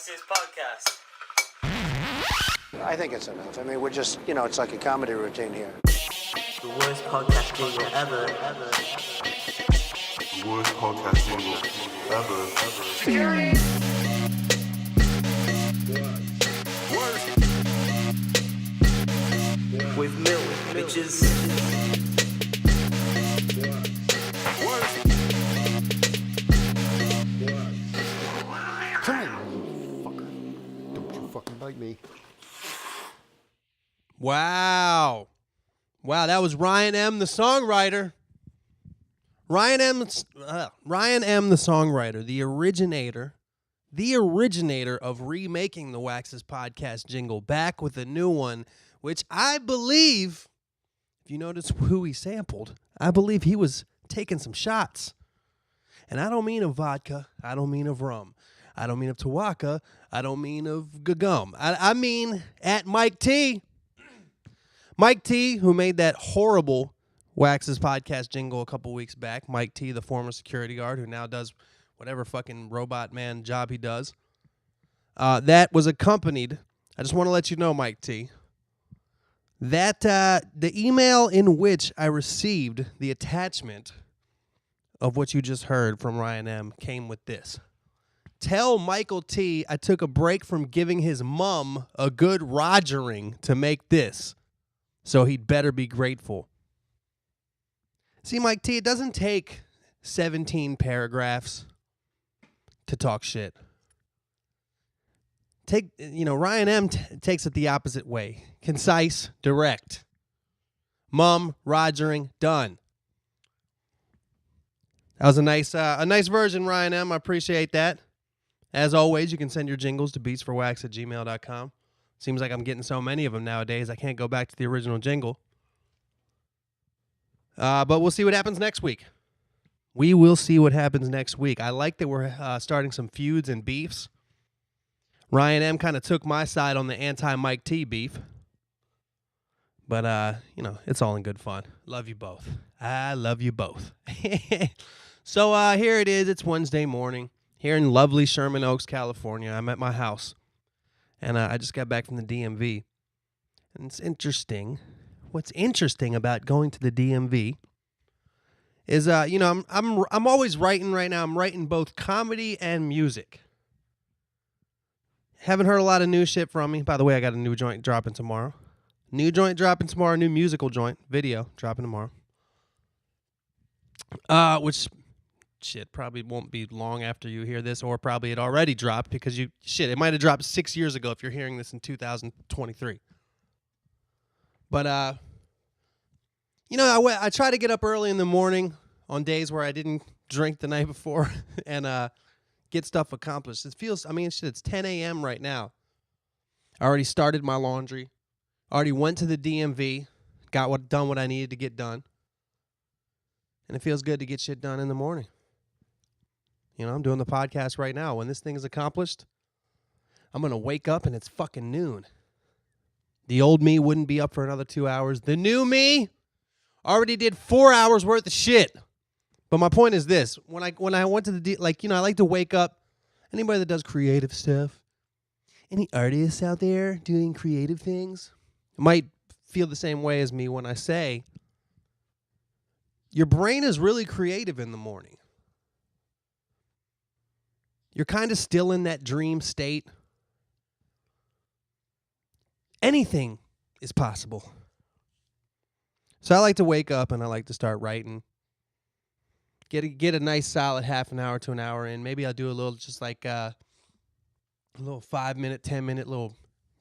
Wax's podcast. I think it's enough. I mean, we're just, it's like a comedy routine here. The worst podcast jingle ever. The worst podcast jingle ever. Security! With milk, bitches. Come here, you fucker. Don't you fucking bite me. Wow, that was Ryan M., the songwriter. Ryan M., the songwriter, the originator of remaking the Wax's podcast jingle, back with a new one, which I believe, if you notice who he sampled, I believe he was taking some shots. And I don't mean of vodka. I don't mean of rum. I don't mean of Tawaka. I don't mean of Gagum. I mean at Mike T. Mike T, who made that horrible Wax's podcast jingle a couple weeks back. Mike T, the former security guard who now does whatever fucking robot man job he does. That was accompanied, I just want to let you know, Mike T, that the email in which I received the attachment of what you just heard from Ryan M. came with this. Tell Michael T I took a break from giving his mum a good rogering to make this, so he'd better be grateful. See, Mike T, it doesn't take 17 paragraphs to talk shit. Ryan M. takes it the opposite way. Concise, direct. Mum, rogering, done. That was a nice version, Ryan M. I appreciate that. As always, you can send your jingles to beatsforwax@gmail.com. Seems like I'm getting so many of them nowadays, I can't go back to the original jingle. But we'll see what happens next week. We will see what happens next week. I like that we're starting some feuds and beefs. Ryan M. kind of took my side on the anti-Mike T beef. But, it's all in good fun. Love you both. I love you both. So here it is. It's Wednesday morning here in lovely Sherman Oaks, California. I'm at my house, and I just got back from the DMV. And it's interesting. What's interesting about going to the DMV is, I'm always writing right now. I'm writing both comedy and music. Haven't heard a lot of new shit from me. By the way, I got a new joint dropping tomorrow. New musical joint, video dropping tomorrow. Which, shit, probably won't be long after you hear this, or probably it already dropped because it might have dropped 6 years ago if you're hearing this in 2023. But, I try to get up early in the morning on days where I didn't drink the night before and get stuff accomplished. It's 10 a.m. right now. I already started my laundry. Already went to the DMV. Done what I needed to get done. And it feels good to get shit done in the morning. I'm doing the podcast right now. When this thing is accomplished, I'm going to wake up and it's fucking noon. The old me wouldn't be up for another 2 hours. The new me already did 4 hours worth of shit. But my point is this. When I went to the, I like to wake up. Anybody that does creative stuff, any artists out there doing creative things, might feel the same way as me when I say your brain is really creative in the morning. You're kind of still in that dream state. Anything is possible. So I like to wake up and I like to start writing. Get a nice solid half an hour to an hour in. Maybe I'll do a little a little 5-minute, 10-minute little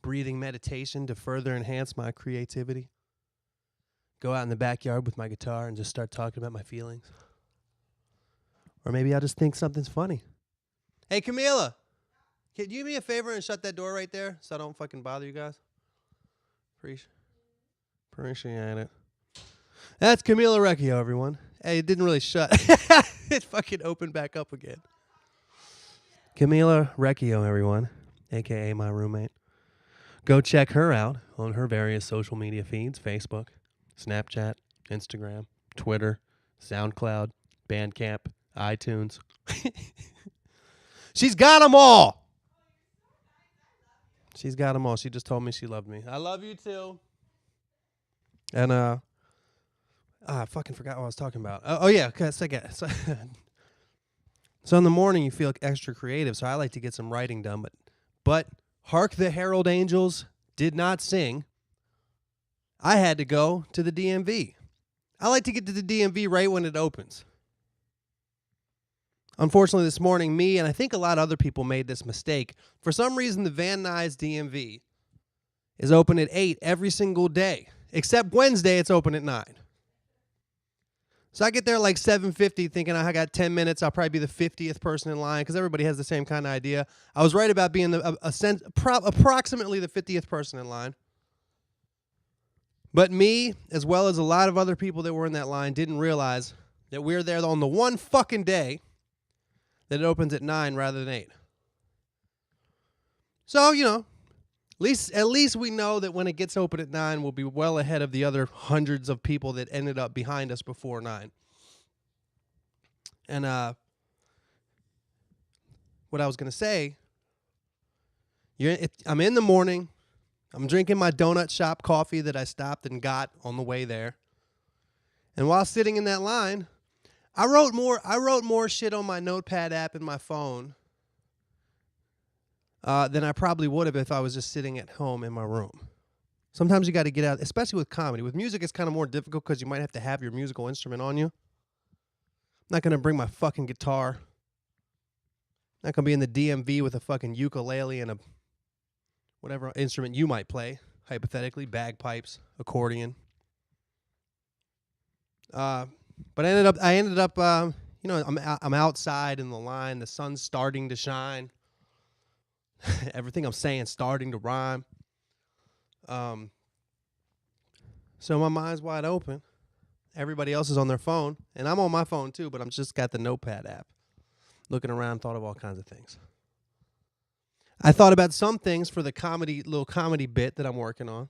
breathing meditation to further enhance my creativity. Go out in the backyard with my guitar and just start talking about my feelings. Or maybe I'll just think something's funny. Hey, Camila, can you do me a favor and shut that door right there so I don't fucking bother you guys? Appreciate it. That's Camila Recchio, everyone. Hey, it didn't really shut. It fucking opened back up again. Camila Recchio, everyone, a.k.a. my roommate. Go check her out on her various social media feeds, Facebook, Snapchat, Instagram, Twitter, SoundCloud, Bandcamp, iTunes. She's got them all. She's got them all. She just told me she loved me. I love you too. And I fucking forgot what I was talking about. Oh yeah, so in the morning you feel extra creative. So I like to get some writing done. But Hark the Herald Angels did not sing. I had to go to the DMV. I like to get to the DMV right when it opens. Unfortunately, this morning, me and I think a lot of other people made this mistake. For some reason, the Van Nuys DMV is open at 8 every single day. Except Wednesday, it's open at 9. So I get there like 7:50 thinking I got 10 minutes. I'll probably be the 50th person in line because everybody has the same kind of idea. I was right about being approximately the 50th person in line. But me, as well as a lot of other people that were in that line, didn't realize that we're there on the one fucking day that it opens at 9 rather than 8. So, at least we know that when it gets open at 9, we'll be well ahead of the other hundreds of people that ended up behind us before 9. And what I was going to say, I'm in the morning. I'm drinking my donut shop coffee that I stopped and got on the way there. And while sitting in that line, I wrote more shit on my notepad app in my phone than I probably would have if I was just sitting at home in my room. Sometimes you got to get out, especially with comedy. With music, it's kind of more difficult because you might have to have your musical instrument on you. I'm not going to bring my fucking guitar. I'm not going to be in the DMV with a fucking ukulele and a whatever instrument you might play, hypothetically, bagpipes, accordion. But I ended up, I'm outside in the line. The sun's starting to shine. Everything I'm saying starting to rhyme. So my mind's wide open. Everybody else is on their phone, and I'm on my phone too, but I'm just got the notepad app. Looking around, thought of all kinds of things. I thought about some things for the little comedy bit that I'm working on.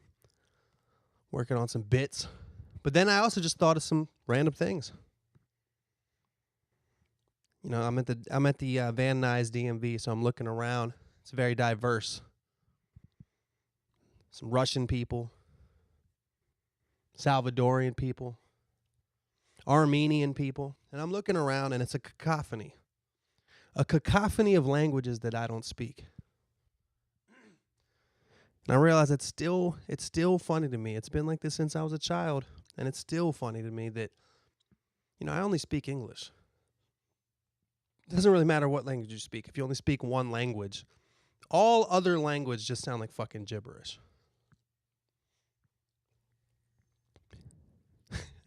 Working on some bits. But then I also just thought of some random things. I'm at the Van Nuys DMV, so I'm looking around. It's very diverse. Some Russian people, Salvadorian people, Armenian people, and I'm looking around, and it's a cacophony of languages that I don't speak. And I realize it's still funny to me. It's been like this since I was a child, and it's still funny to me that, I only speak English. It doesn't really matter what language you speak. If you only speak one language, all other language just sound like fucking gibberish.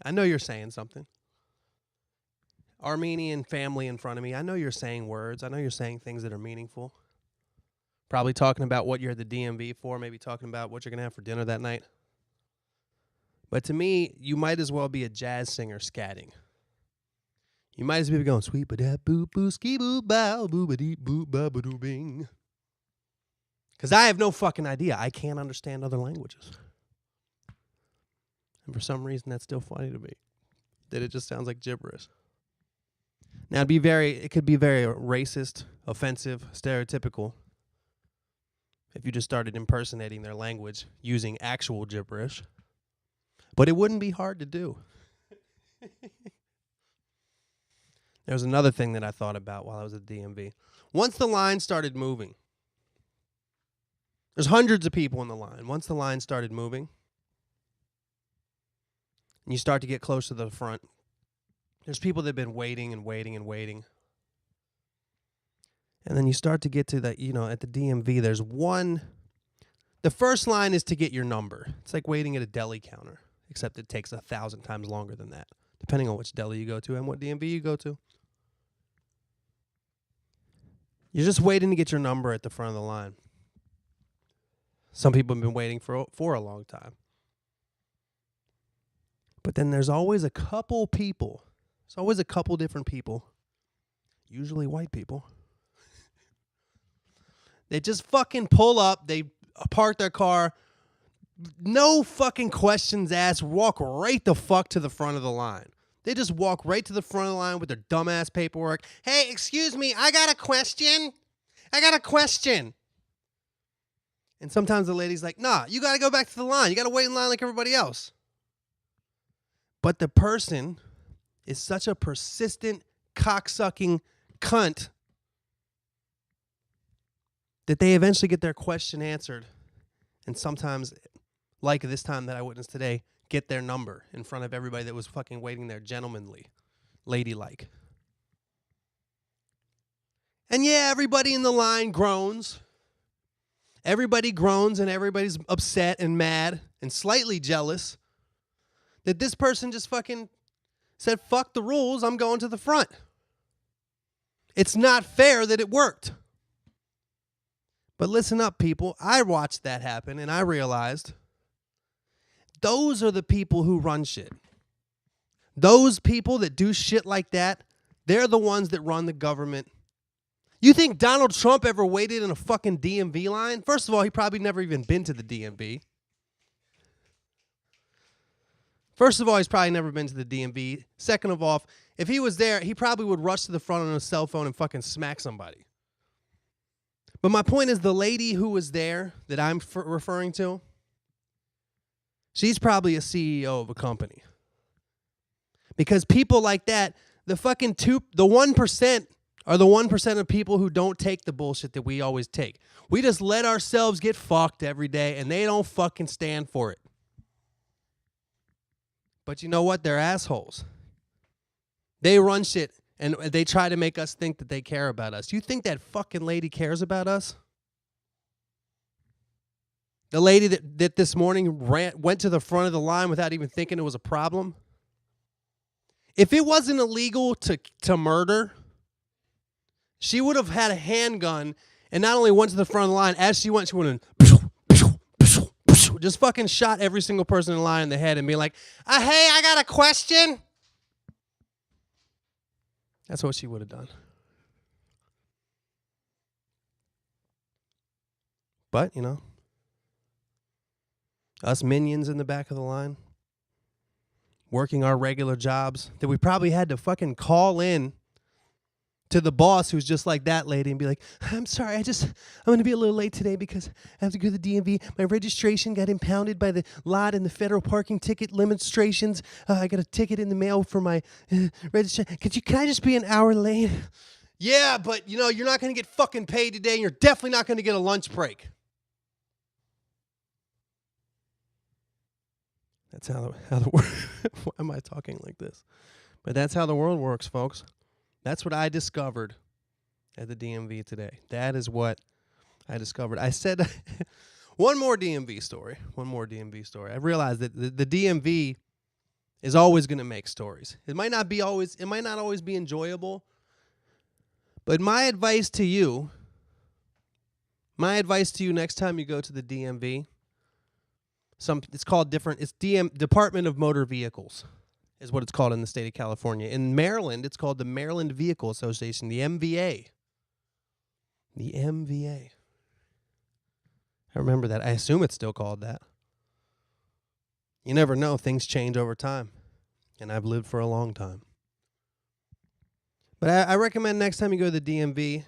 I know you're saying something. Armenian family in front of me. I know you're saying words. I know you're saying things that are meaningful. Probably talking about what you're at the DMV for, maybe talking about what you're going to have for dinner that night. But to me, you might as well be a jazz singer scatting. You might as well be going, sweet ba da boo boo ski boo bow boo ba dee boo ba ba doo bing. Because I have no fucking idea. I can't understand other languages. And for some reason, that's still funny to me. That it just sounds like gibberish. Now, it could be very racist, offensive, stereotypical if you just started impersonating their language using actual gibberish. But it wouldn't be hard to do. There's another thing that I thought about while I was at DMV. Once the line started moving, there's hundreds of people in the line. Once the line started moving, and you start to get close to the front, there's people that have been waiting and waiting and waiting. And then you start to get to that, at the DMV, there's one. The first line is to get your number. It's like waiting at a deli counter, except it takes 1,000 times longer than that, depending on which deli you go to and what DMV you go to. You're just waiting to get your number at the front of the line. Some people have been waiting for a long time. But then there's always a couple people. There's always a couple different people, usually white people. They just fucking pull up, they park their car, no fucking questions asked, walk right the fuck to the front of the line. They just walk right to the front of the line with their dumbass paperwork. Hey, excuse me, I got a question. And sometimes the lady's like, nah, you got to go back to the line. You got to wait in line like everybody else. But the person is such a persistent, cocksucking cunt that they eventually get their question answered. And sometimes, like this time that I witnessed today, get their number in front of everybody that was fucking waiting there gentlemanly, ladylike. And yeah, everybody in the line groans. Everybody groans and everybody's upset and mad and slightly jealous that this person just fucking said, fuck the rules, I'm going to the front. It's not fair that it worked. But listen up, people. I watched that happen and I realized those are the people who run shit. Those people that do shit like that, they're the ones that run the government. You think Donald Trump ever waited in a fucking DMV line? First of all, he probably never even been to the DMV. First of all, he's probably never been to the DMV. Second of all, if he was there, he probably would rush to the front on his cell phone and fucking smack somebody. But my point is the lady who was there that I'm referring to, she's probably a CEO of a company. Because people like that, the 1% are the 1% of people who don't take the bullshit that we always take. We just let ourselves get fucked every day, and they don't fucking stand for it. But you know what? They're assholes. They run shit, and they try to make us think that they care about us. You think that fucking lady cares about us? The lady that this morning went to the front of the line without even thinking it was a problem? If it wasn't illegal to murder, she would have had a handgun and not only went to the front of the line, as she went and just fucking shot every single person in line in the head and be like, hey, I got a question. That's what she would have done. But, you know, us minions in the back of the line, working our regular jobs that we probably had to fucking call in to the boss who's just like that lady and be like, I'm sorry, I'm going to be a little late today because I have to go to the DMV. My registration got impounded by the lot in the federal parking ticket limitations. I got a ticket in the mail for my registration. Can I just be an hour late? Yeah, but you know, you're not going to get fucking paid today and you're definitely not going to get a lunch break. That's how the world. Why am I talking like this? But that's how the world works, folks. That's what I discovered at the DMV today. That is what I discovered. I said one more DMV story. I realized that the DMV is always going to make stories. It might not always be enjoyable. But my advice to you next time you go to the DMV, it's called Department of Motor Vehicles is what it's called in the state of California. In Maryland, it's called the Maryland Vehicle Association, the MVA. The MVA. I remember that. I assume it's still called that. You never know. Things change over time. And I've lived for a long time. But I recommend next time you go to the DMV,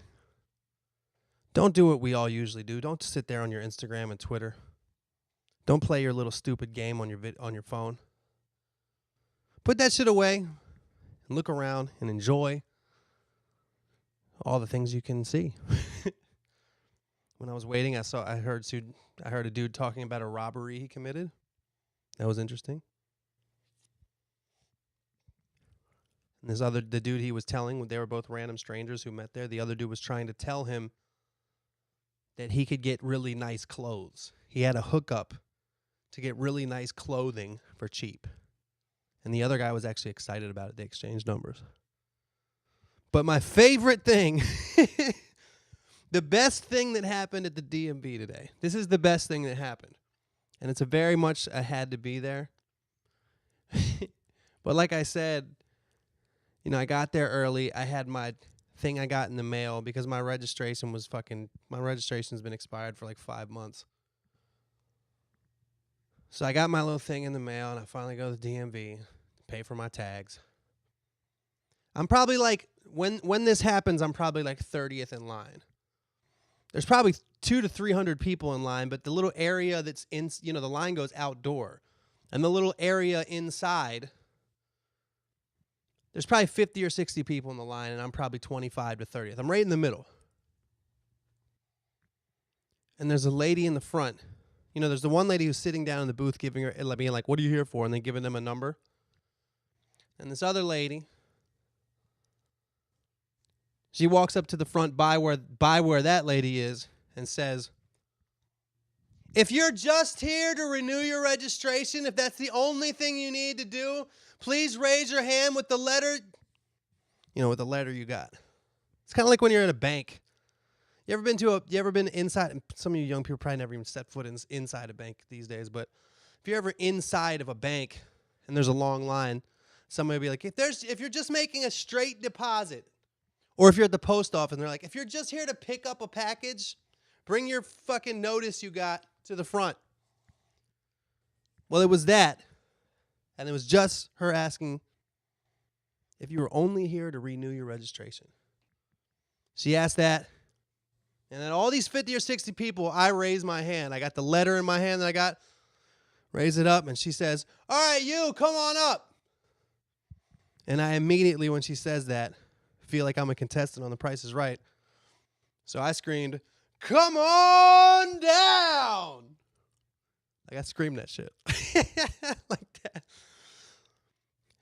don't do what we all usually do. Don't sit there on your Instagram and Twitter. Don't play your little stupid game on your phone. Put that shit away and look around and enjoy all the things you can see. When I was waiting, I heard a dude talking about a robbery he committed. That was interesting. And the dude he was telling, they were both random strangers who met there. The other dude was trying to tell him that he could get really nice clothes. He had a hookup to get really nice clothing for cheap. And the other guy was actually excited about it. They exchanged numbers. But my favorite thing, the best thing that happened at the DMV today, this is the best thing that happened. And it's a very much I had to be there. But like I said, you know, I got there early. I had my thing I got in the mail because my registration's been expired for like 5 months. So I got my little thing in the mail, and I finally go to the DMV, pay for my tags. I'm probably like, when this happens, I'm probably like 30th in line. There's probably 200 to 300 people in line, but the little area that's in, the line goes outdoor. And the little area inside, there's probably 50 or 60 people in the line, and I'm probably 25 to 30th. I'm right in the middle. And there's a lady in the front. There's the one lady who's sitting down in the booth being like, what are you here for? And then giving them a number. And this other lady, she walks up to the front by where that lady is and says, if you're just here to renew your registration, if that's the only thing you need to do, please raise your hand with the letter, with the letter you got. It's kind of like when you're at a bank. You ever been inside? And some of you young people probably never even set foot inside a bank these days. But if you're ever inside of a bank and there's a long line, somebody will be like, if you're just making a straight deposit, or if you're at the post office and they're like, if you're just here to pick up a package, bring your fucking notice you got to the front. Well, it was that, and it was just her asking if you were only here to renew your registration. She asked that. And then all these 50 or 60 people, I raise my hand. I got the letter in my hand that raise it up, and she says, all right, you, come on up. And I immediately, when she says that, feel like I'm a contestant on The Price is Right. So I screamed, come on down. Like I screamed that shit. Like that.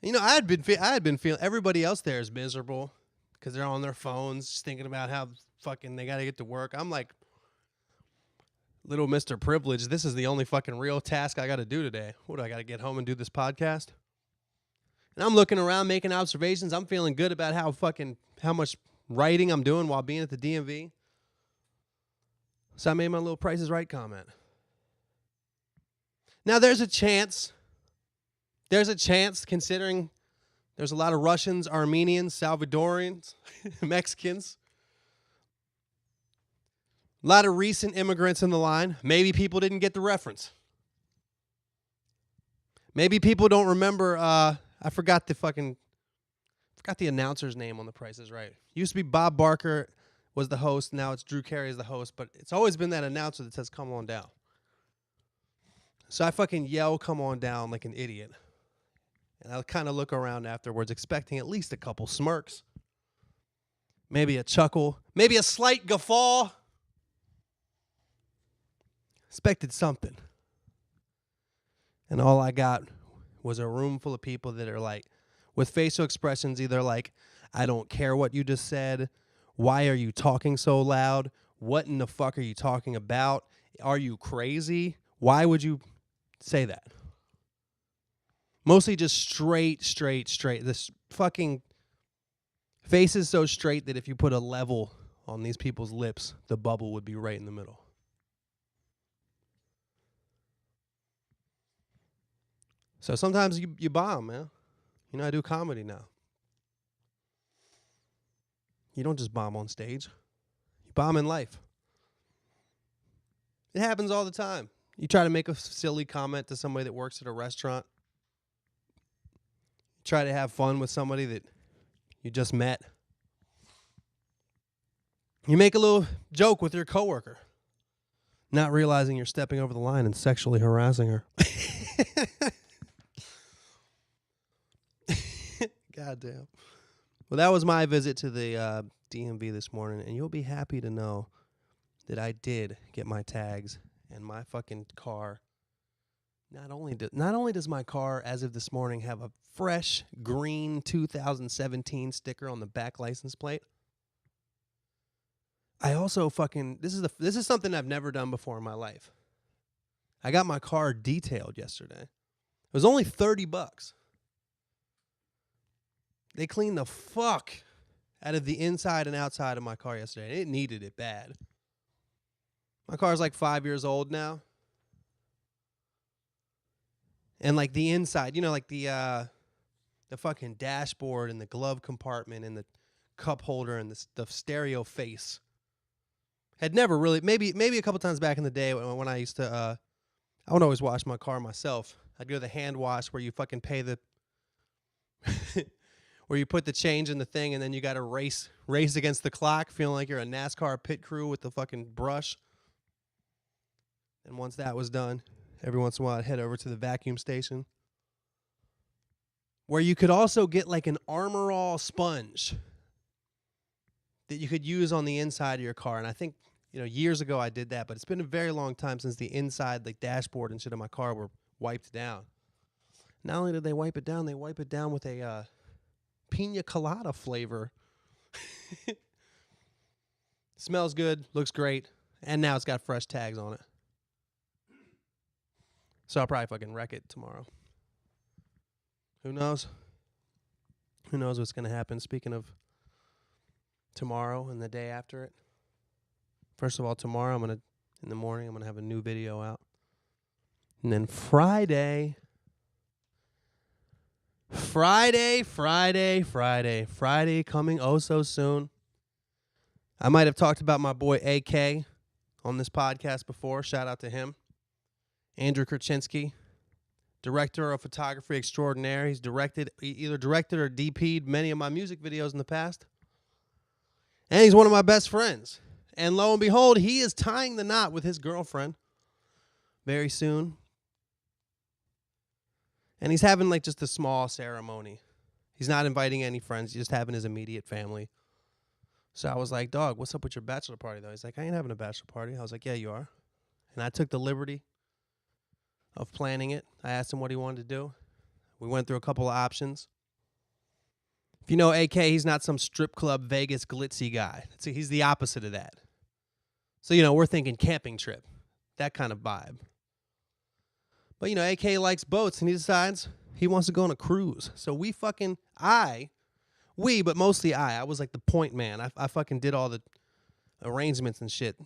I had been feeling, everybody else there is miserable because they're on their phones just thinking about how fucking they got to get to work. I'm like, little Mr. Privilege, this is the only fucking real task I got to do today. What, do I got to get home and do this podcast? And I'm looking around making observations. I'm feeling good about how much writing I'm doing while being at the DMV. So I made my little Price is Right comment. Now there's a chance, considering there's a lot of Russians, Armenians, Salvadorians, Mexicans, a lot of recent immigrants in the line. Maybe people didn't get the reference. Maybe people don't remember, I forgot the announcer's name on The Price is Right. Used to be Bob Barker was the host. Now it's Drew Carey as the host. But it's always been that announcer that says, come on down. So I fucking yell, come on down like an idiot. And I'll kind of look around afterwards, expecting at least a couple smirks. Maybe a chuckle. Maybe a slight guffaw. Expected something. And all I got was a room full of people that are like, with facial expressions either like, I don't care what you just said. Why are you talking so loud? What in the fuck are you talking about? Are you crazy? Why would you say that? Mostly just straight. This fucking face is so straight that if you put a level on these people's lips, the bubble would be right in the middle. So sometimes you bomb, man. I do comedy now. You don't just bomb on stage. You bomb in life. It happens all the time. You try to make a silly comment to somebody that works at a restaurant. You try to have fun with somebody that you just met. You make a little joke with your coworker, not realizing you're stepping over the line and sexually harassing her. God damn. Well, that was my visit to the DMV this morning, and you'll be happy to know that I did get my tags and my fucking car. Not only does my car, as of this morning, have a fresh green 2017 sticker on the back license plate, I also this is something I've never done before in my life. I got my car detailed yesterday. It was only $30. They cleaned the fuck out of the inside and outside of my car yesterday. It needed it bad. My car's like 5 years old now. And like the inside, like the fucking dashboard and the glove compartment and the cup holder and the stereo face had never really, maybe a couple times back in the day when I used to, I would always wash my car myself. I'd go to the hand wash where you fucking pay the where you put the change in the thing and then you got to race against the clock, feeling like you're a NASCAR pit crew with the fucking brush. And once that was done, every once in a while I'd head over to the vacuum station, where you could also get like an Armor All sponge that you could use on the inside of your car. And I think, years ago I did that, but it's been a very long time since the inside, like dashboard and shit of my car were wiped down. Not only did they wipe it down, they wipe it down with a pina colada flavor. Smells good, looks great, and now it's got fresh tags on it. So I'll probably fucking wreck it tomorrow. Who knows? Who knows what's going to happen? Speaking of tomorrow and the day after it. First of all, tomorrow in the morning, I'm going to have a new video out. And then Friday coming oh so soon. I might have talked about my boy AK on this podcast before. Shout out to him. Andrew Krasinski, director of photography extraordinaire. He's either directed or DP'd many of my music videos in the past. And he's one of my best friends. And lo and behold, he is tying the knot with his girlfriend very soon. And he's having like just a small ceremony. He's not inviting any friends. He's just having his immediate family. So I was like, dog, what's up with your bachelor party, though? He's like, I ain't having a bachelor party. I was like, yeah, you are. And I took the liberty of planning it. I asked him what he wanted to do. We went through a couple of options. If you know AK, he's not some strip club Vegas glitzy guy. He's the opposite of that. So, we're thinking camping trip, that kind of vibe. But, AK likes boats, and he decides he wants to go on a cruise. So but mostly I was like the point man. I fucking did all the arrangements and shit.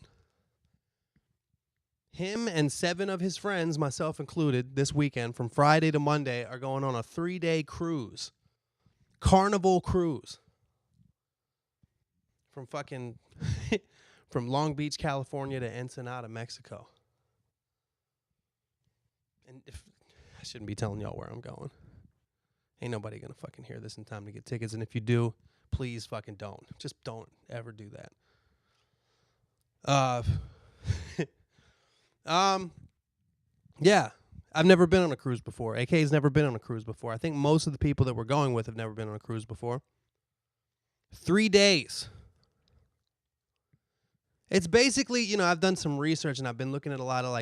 Him and 7 of his friends, myself included, this weekend from Friday to Monday are going on a 3-day cruise. Carnival cruise. From fucking from Long Beach, California to Ensenada, Mexico. And I shouldn't be telling y'all where I'm going. Ain't nobody gonna fucking hear this in time to get tickets. And if you do, please fucking don't. Just don't ever do that. Yeah. I've never been on a cruise before. AK's never been on a cruise before. I think most of the people that we're going with have never been on a cruise before. 3 days. It's basically, I've done some research and I've been looking at a lot of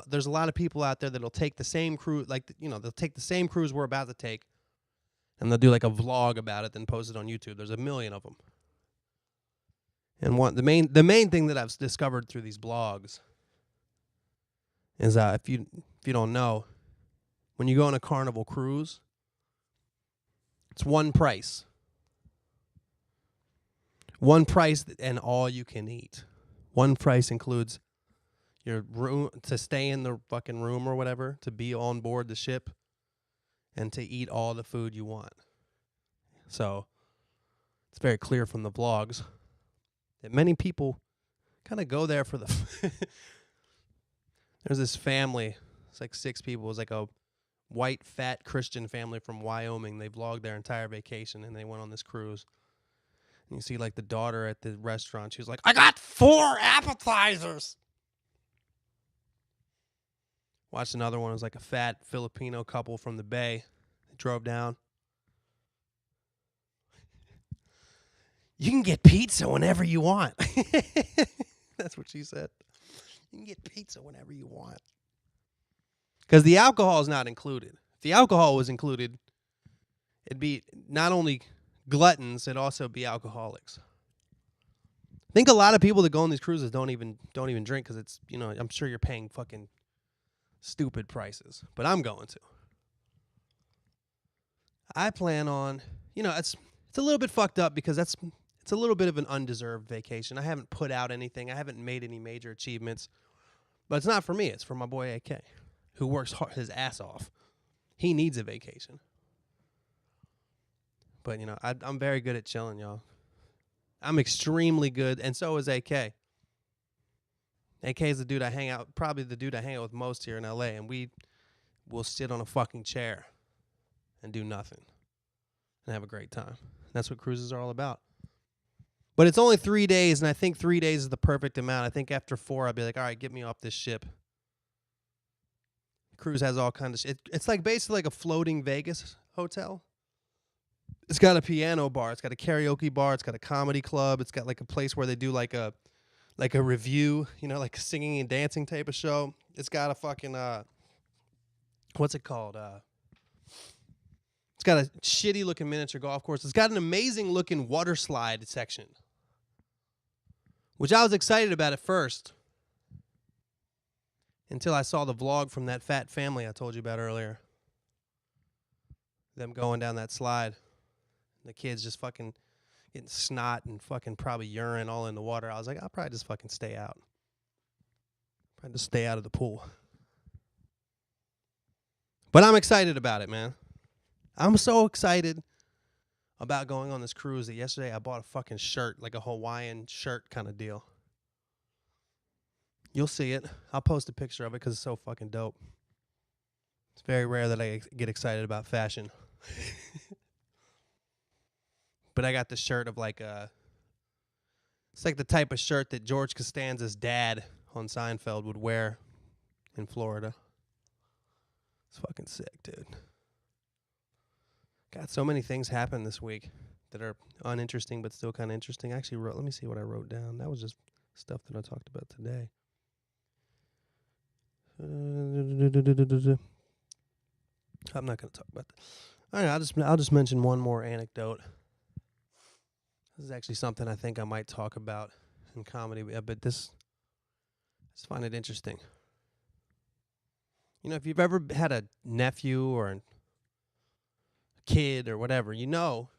there's a lot of people out there that'll take the same cruise, they'll take the same cruise we're about to take and they'll do like a vlog about it, then post it on YouTube. There's a million of them. And the main thing that I've discovered through these blogs is if you don't know, when you go on a Carnival cruise, it's one price. One price and all you can eat. One price includes your room to stay in the fucking room or whatever, to be on board the ship, and to eat all the food you want. So it's very clear from the vlogs that many people kind of go there for the... There's this family. It's like 6 people. It was like a white, fat Christian family from Wyoming. They vlogged their entire vacation, and they went on this cruise. And you see, like, the daughter at the restaurant. She was like, I got 4 appetizers. Watched another one. It was like a fat Filipino couple from the Bay. They drove down. You can get pizza whenever you want. That's what she said. You can get pizza whenever you want. Because the alcohol is not included. If the alcohol was included, it'd be not only gluttons, it'd also be alcoholics. I think a lot of people that go on these cruises don't even drink because it's, I'm sure you're paying fucking stupid prices. But I'm going to. I plan on, it's a little bit fucked up because it's a little bit of an undeserved vacation. I haven't put out anything. I haven't made any major achievements. But it's not for me. It's for my boy AK, who works his ass off. He needs a vacation. But, I'm very good at chilling, y'all. I'm extremely good, and so is AK. AK is the dude probably the dude I hang out with most here in L.A., and we will sit on a fucking chair and do nothing. and have a great time. That's what cruises are all about. But it's only 3 days, and I think 3 days is the perfect amount. I think after 4, I'll be like, all right, get me off this ship. The cruise has all kinds of shit. It's like basically like a floating Vegas hotel. It's got a piano bar. It's got a karaoke bar. It's got a comedy club. It's got like a place where they do like a review, like a singing and dancing type of show. It's got a fucking what's it called? It's got a shitty looking miniature golf course. It's got an amazing looking water slide section, which I was excited about at first until I saw the vlog from that fat family I told you about earlier. Them going down that slide. The kids just fucking getting snot and fucking probably urine all in the water. I was like, I'll probably just fucking stay out. Probably just stay out of the pool. But I'm excited about it, man. I'm so excited about going on this cruise that yesterday I bought a fucking shirt, like a Hawaiian shirt kind of deal. You'll see it. I'll post a picture of it because it's so fucking dope. It's very rare that I get excited about fashion. But I got the shirt of like it's like the type of shirt that George Costanza's dad on Seinfeld would wear in Florida. It's fucking sick, dude. Got so many things happen this week that are uninteresting but still kind of interesting. I actually let me see what I wrote down. That was just stuff that I talked about today. I'm not going to talk about that. All right, I'll just mention one more anecdote. This is actually something I think I might talk about in comedy, but I just find it interesting. If you've ever had a nephew or a kid or whatever, you know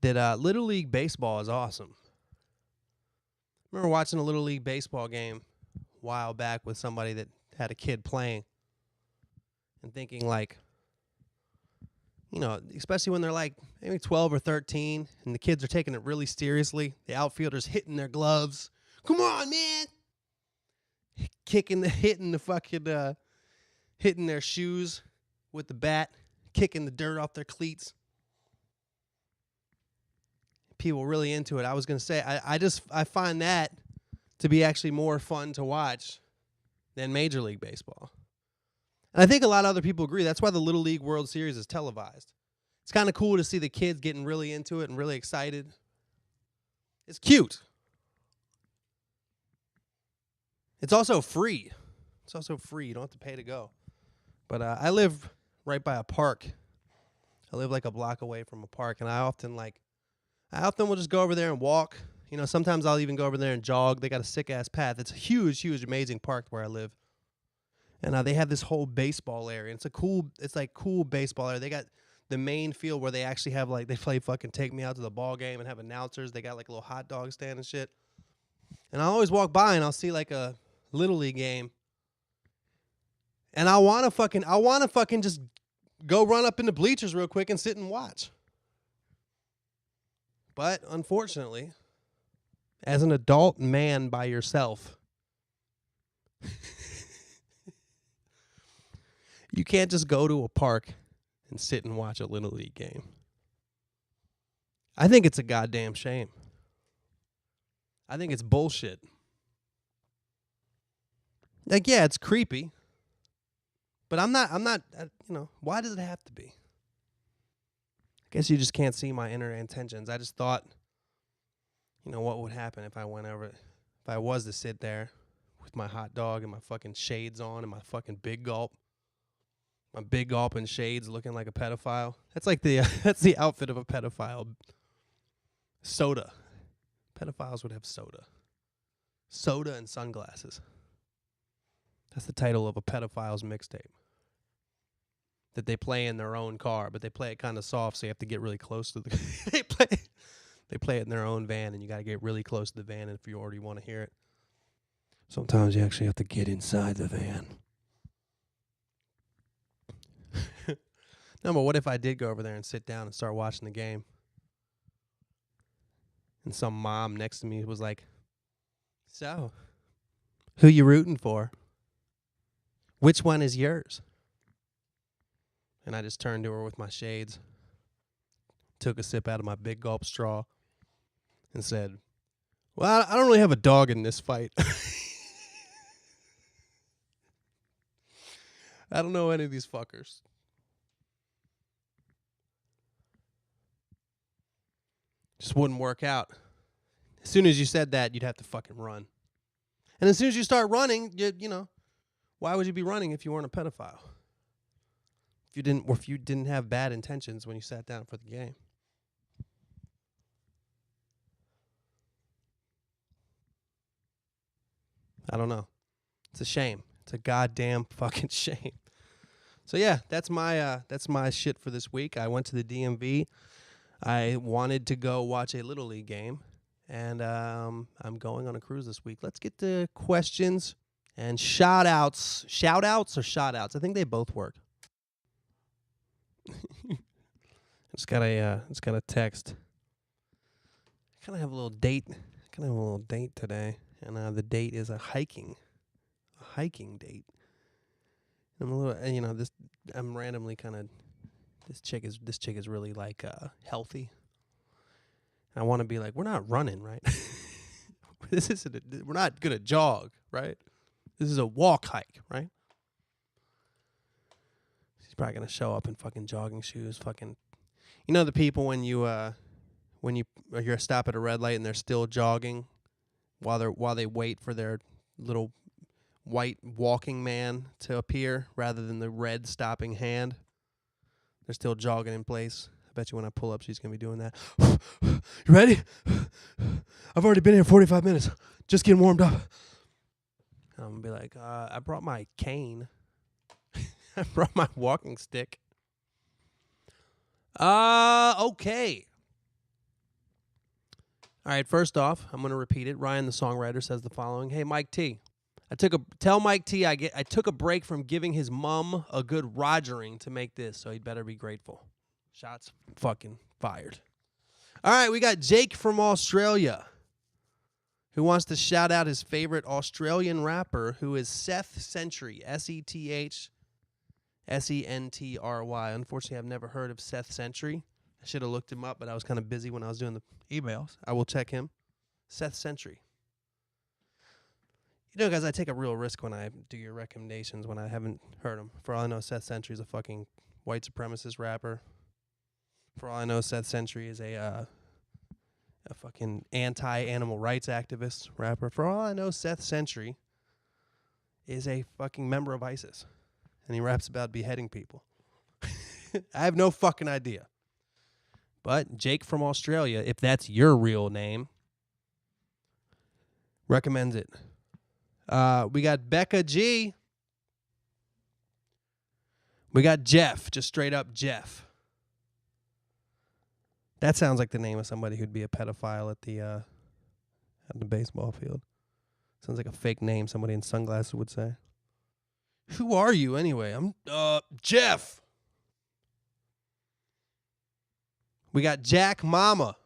that Little League Baseball is awesome. I remember watching a Little League Baseball game a while back with somebody that had a kid playing and thinking like, especially when they're like maybe 12 or 13 and the kids are taking it really seriously. The outfielders hitting their gloves. Come on, man. Hitting their shoes with the bat, kicking the dirt off their cleats. People really into it. I was going to say, I find that to be actually more fun to watch than Major League Baseball. And I think a lot of other people agree. That's why the Little League World Series is televised. It's kind of cool to see the kids getting really into it and really excited. It's cute. It's also free. You don't have to pay to go. But I live right by a park. I live like a block away from a park, and I often will just go over there and walk. Sometimes I'll even go over there and jog. They got a sick-ass path. It's a huge, huge, amazing park where I live. And they have this whole baseball area. It's cool baseball area. They got the main field where they actually have they play fucking Take Me Out to the Ball Game and have announcers. They got like a little hot dog stand and shit. And I always walk by and I'll see like a Little League game. And I wanna fucking just go run up in the bleachers real quick and sit and watch. But unfortunately, as an adult man by yourself, you can't just go to a park and sit and watch a Little League game. I think it's a goddamn shame. I think it's bullshit. Like, yeah, it's creepy. But I'm not, why does it have to be? I guess you just can't see my inner intentions. I just thought, what would happen if I went over, if I was to sit there with my hot dog and my fucking shades on and my fucking big gulp. My big gulp and shades looking like a pedophile. That's like that's the outfit of a pedophile. Soda. Pedophiles would have soda. Soda and sunglasses. That's the title of a pedophile's mixtape. That they play in their own car, but they play it kind of soft, so you have to get really close to the they play it in their own van, and you got to get really close to the van if you already want to hear it. Sometimes you actually have to get inside the van. No, but what if I did go over there and sit down and start watching the game? And some mom next to me was like, so, who you rooting for? Which one is yours? And I just turned to her with my shades. took a sip out of my big gulp straw, and said, well, I don't really have a dog in this fight. I don't know any of these fuckers. Just wouldn't work out. As soon as you said that, you'd have to fucking run. And as soon as you start running, you know, why would you be running if you weren't a pedophile? If you didn't have bad intentions when you sat down for the game. I don't know. It's a shame. It's a goddamn fucking shame. So yeah, that's my shit for this week. I went to the DMV. I wanted to go watch a Little League game, and I'm going on a cruise this week. Let's get to questions and shout-outs. Shout-outs or shout-outs? I think they both work. I just got a text. I kind of have a little date. Today, and the date is a hiking date. I'm a little, you know, I'm randomly kind of. This chick is really like healthy. I want to be like, we're not running, right? We're not gonna jog, right? This is a walk hike, right? She's probably gonna show up in fucking jogging shoes, fucking. You know the people when you're stop at a red light and they're still jogging, while they wait for their little white walking man to appear rather than the red stopping hand. They're still jogging in place. I bet you when I pull up, she's going to be doing that. You ready? I've already been here 45 minutes. Just getting warmed up. I'm going to be like, I brought my cane. I brought my walking stick. Okay. All right, first off, I'm going to repeat it. Ryan, the songwriter, says the following. Hey, Mike T. Tell Mike T I took a break from giving his mom a good rogering to make this, so he'd better be grateful. Shots fucking fired. All right, we got Jake from Australia who wants to shout out his favorite Australian rapper, who is Seth Sentry, SETH SENTRY. Unfortunately, I've never heard of Seth Sentry. I should have looked him up, but I was kind of busy when I was doing the emails. I will check him. Seth Sentry. You know, guys, I take a real risk when I do your recommendations when I haven't heard them. For all I know, Seth Sentry's a fucking white supremacist rapper. For all I know, Seth Sentry is a fucking anti-animal rights activist rapper. For all I know, Seth Sentry is a fucking member of ISIS. And he raps about beheading people. I have no fucking idea. But Jake from Australia, if that's your real name, recommends it. We got Becca G. We got Jeff, just straight up Jeff. That sounds like the name of somebody who'd be a pedophile at the baseball field. Sounds like a fake name somebody in sunglasses would say. Who are you anyway? I'm Jeff. We got Jack Mama.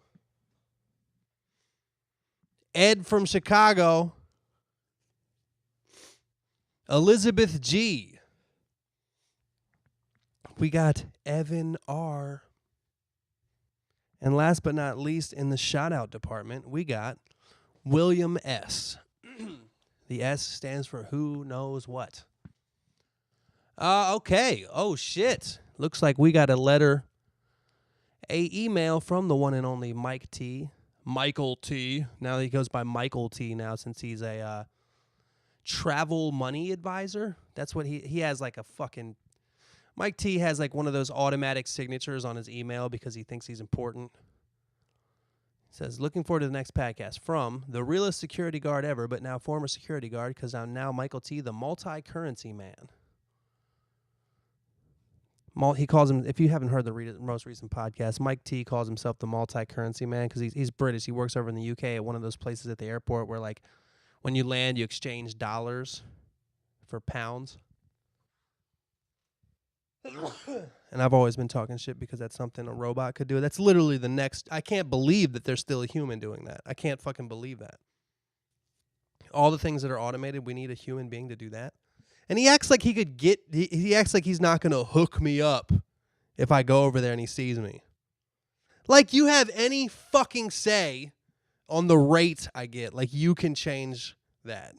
Ed from Chicago. Elizabeth G. We got Evan R. And last but not least, in the shout-out department, we got William S. The S stands for who knows what. Okay. Oh, shit. Looks like we got a email from the one and only Mike T. Michael T. Now he goes by Michael T. now since he's a travel money advisor. That's what he has, like a fucking... Mike T has like one of those automatic signatures on his email because he thinks he's important. He says, looking forward to the next podcast from the realest security guard ever, but now former security guard because I'm now Michael T, the multi-currency man. He calls him, if you haven't heard the most recent podcast, Mike T calls himself the multi-currency man because he's British. He works over in the UK at one of those places at the airport where, like, when you land, you exchange dollars for pounds. And I've always been talking shit because that's something a robot could do. That's literally the next... I can't believe that there's still a human doing that. I can't fucking believe that. All the things that are automated, we need a human being to do that. And he acts like he could get... He acts like he's not going to hook me up if I go over there and he sees me. Like you have any fucking say on the rate I get. Like you can change that.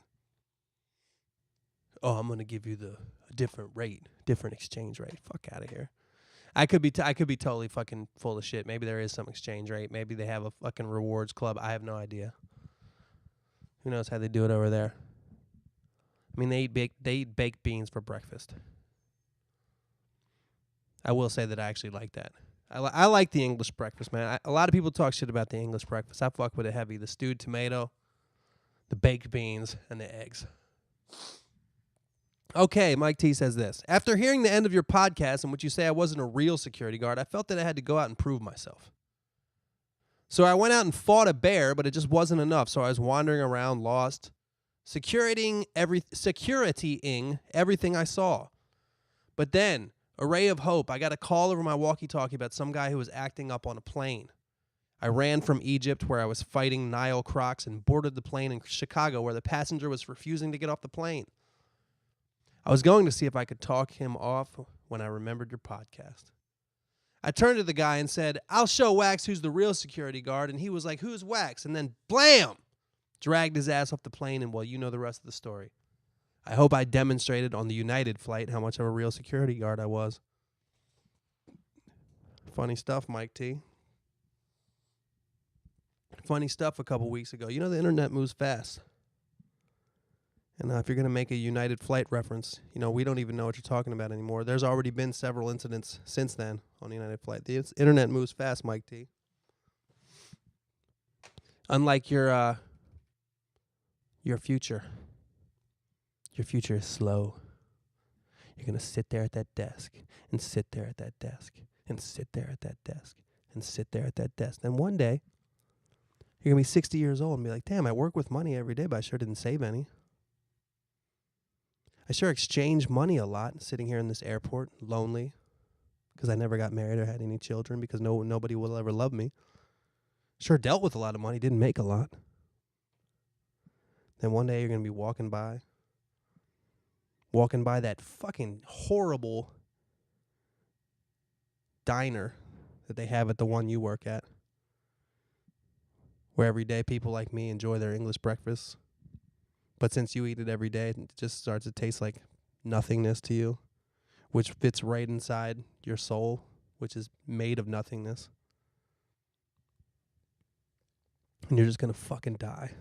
Oh, I'm going to give you the different rate, different exchange rate. Fuck out of here. I could be totally fucking full of shit. Maybe there is some exchange rate. Maybe they have a fucking rewards club. I have no idea. Who knows how they do it over there? I mean, they eat baked beans for breakfast. I will say that I actually like that. I like the English breakfast, man. A lot of people talk shit about the English breakfast. I fuck with it heavy. The stewed tomato, the baked beans, and the eggs. Okay, Mike T says this. After hearing the end of your podcast in which you say I wasn't a real security guard, I felt that I had to go out and prove myself. So I went out and fought a bear, but it just wasn't enough. So I was wandering around lost, securitying everything I saw. But then, a ray of hope, I got a call over my walkie-talkie about some guy who was acting up on a plane. I ran from Egypt where I was fighting Nile crocs and boarded the plane in Chicago where the passenger was refusing to get off the plane. I was going to see if I could talk him off when I remembered your podcast. I turned to the guy and said, I'll show Wax who's the real security guard. And he was like, who's Wax? And then, blam, dragged his ass off the plane. And, well, you know the rest of the story. I hope I demonstrated on the United flight how much of a real security guard I was. Funny stuff, Mike T. Funny stuff a couple weeks ago. You know the internet moves fast. And if you're going to make a United flight reference, you know, we don't even know what you're talking about anymore. There's already been several incidents since then on the United flight. The internet moves fast, Mike T. Unlike your future. Your future is slow. You're going to sit there at that desk and sit there at that desk and sit there at that desk and sit there at that desk. Then one day, you're going to be 60 years old and be like, damn, I work with money every day, but I sure didn't save any. I sure exchange money a lot sitting here in this airport, lonely, because I never got married or had any children because nobody will ever love me. Sure dealt with a lot of money, didn't make a lot. Then one day you're going to be walking by that fucking horrible diner that they have at the one you work at, where every day people like me enjoy their English breakfasts. But since you eat it every day, it just starts to taste like nothingness to you, which fits right inside your soul, which is made of nothingness. And you're just going to fucking die.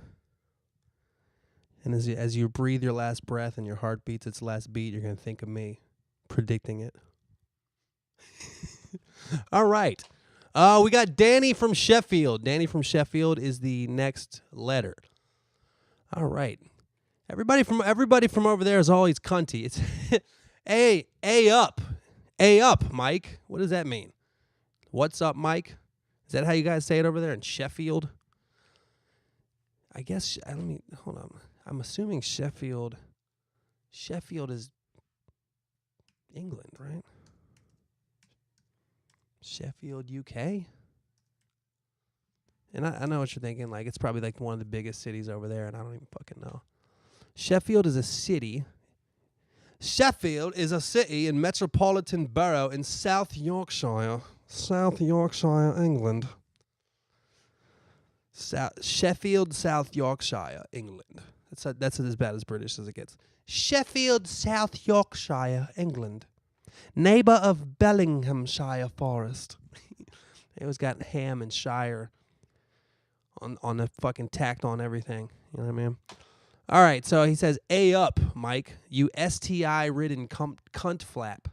And as you breathe your last breath and your heart beats its last beat, you're going to think of me predicting it. All right. We got Danny from Sheffield. Danny from Sheffield is the next letter. All right. Everybody from over there is always cunty. It's A up, Mike. What does that mean? What's up, Mike? Is that how you guys say it over there in Sheffield? I guess hold on. I'm assuming Sheffield is England, right? Sheffield, UK? And I know what you're thinking. Like, it's probably like one of the biggest cities over there, and I don't even fucking know. Sheffield is a city. Sheffield is a city and metropolitan borough in South Yorkshire, England. Sheffield, South Yorkshire, England. That's as bad as British as it gets. Sheffield, South Yorkshire, England. Neighbour of Bellinghamshire Forest. They always got ham and shire on the fucking tacked on everything. You know what I mean? All right, so he says, A up, Mike, you STI-ridden cunt flap.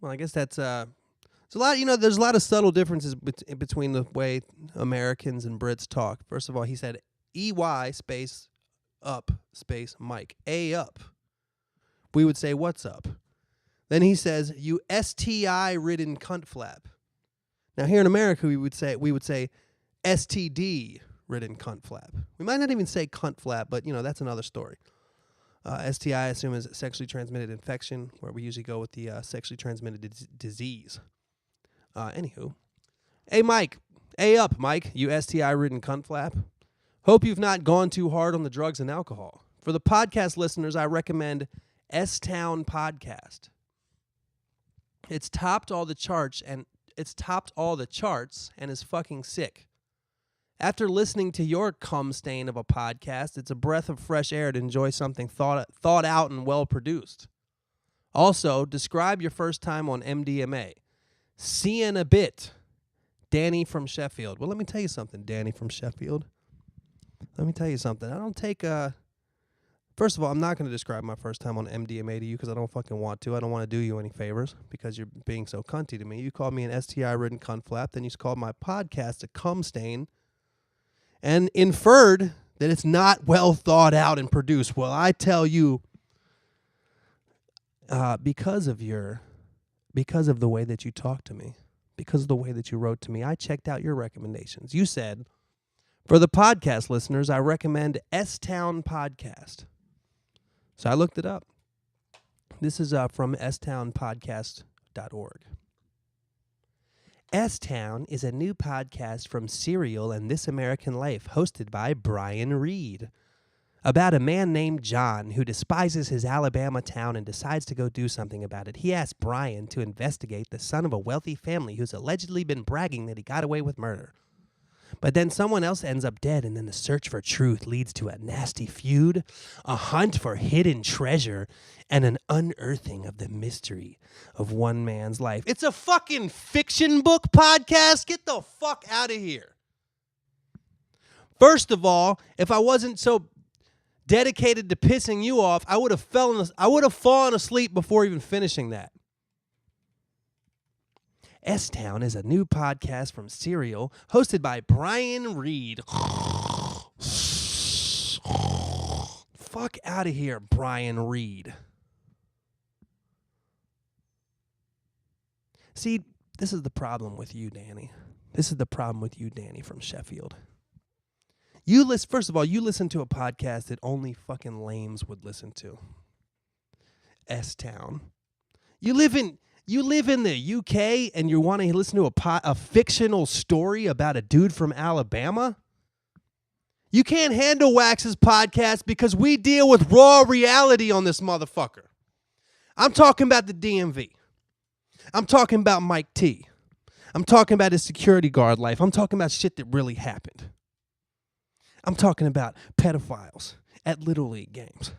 Well, I guess that's it's a lot. You know, there's a lot of subtle differences between the way Americans and Brits talk. First of all, he said EY space up space Mike. A up. We would say, what's up? Then he says, you STI-ridden cunt flap. Now, here in America, we would say STD-ridden cunt flap. We might not even say cunt flap, but, you know, that's another story. STI, I assume, is sexually transmitted infection, where we usually go with the sexually transmitted disease. Anywho. Hey, Mike. A up, Mike, you STI-ridden cunt flap. Hope you've not gone too hard on the drugs and alcohol. For the podcast listeners, I recommend S-Town Podcast. It's topped all the charts and it's topped all the charts and is fucking sick. After listening to your cum stain of a podcast, it's a breath of fresh air to enjoy something thought out and well produced. Also, describe your first time on MDMA. See in a bit. Danny from Sheffield. Well, let me tell you something, Danny from Sheffield. Let me tell you something. I don't take First of all, I'm not going to describe my first time on MDMA to you because I don't fucking want to. I don't want to do you any favors because you're being so cunty to me. You called me an STI-ridden cunt flap, then you called my podcast a cum stain and inferred that it's not well thought out and produced. Well, I tell you, because of the way that you talked to me, because of the way that you wrote to me, I checked out your recommendations. You said, for the podcast listeners, I recommend S-Town Podcast. So I looked it up. This is from stownpodcast.org. S-Town is a new podcast from Serial and This American Life, hosted by Brian Reed, about a man named John who despises his Alabama town and decides to go do something about it. He asks Brian to investigate the son of a wealthy family who's allegedly been bragging that he got away with murder. But then someone else ends up dead, and then the search for truth leads to a nasty feud, a hunt for hidden treasure, and an unearthing of the mystery of one man's life. It's a fucking fiction book podcast? Get the fuck out of here. First of all, if I wasn't so dedicated to pissing you off, I would have fallen asleep before even finishing that. S-Town is a new podcast from Serial, hosted by Brian Reed. Fuck out of here, Brian Reed. See, this is the problem with you, Danny. This is the problem with you, Danny from Sheffield. First of all, you listen to a podcast that only fucking lames would listen to. S-Town. You live in the UK and you want to listen to a fictional story about a dude from Alabama? You can't handle Wax's podcast because we deal with raw reality on this motherfucker. I'm talking about the DMV. I'm talking about Mike T. I'm talking about his security guard life. I'm talking about shit that really happened. I'm talking about pedophiles at Little League games.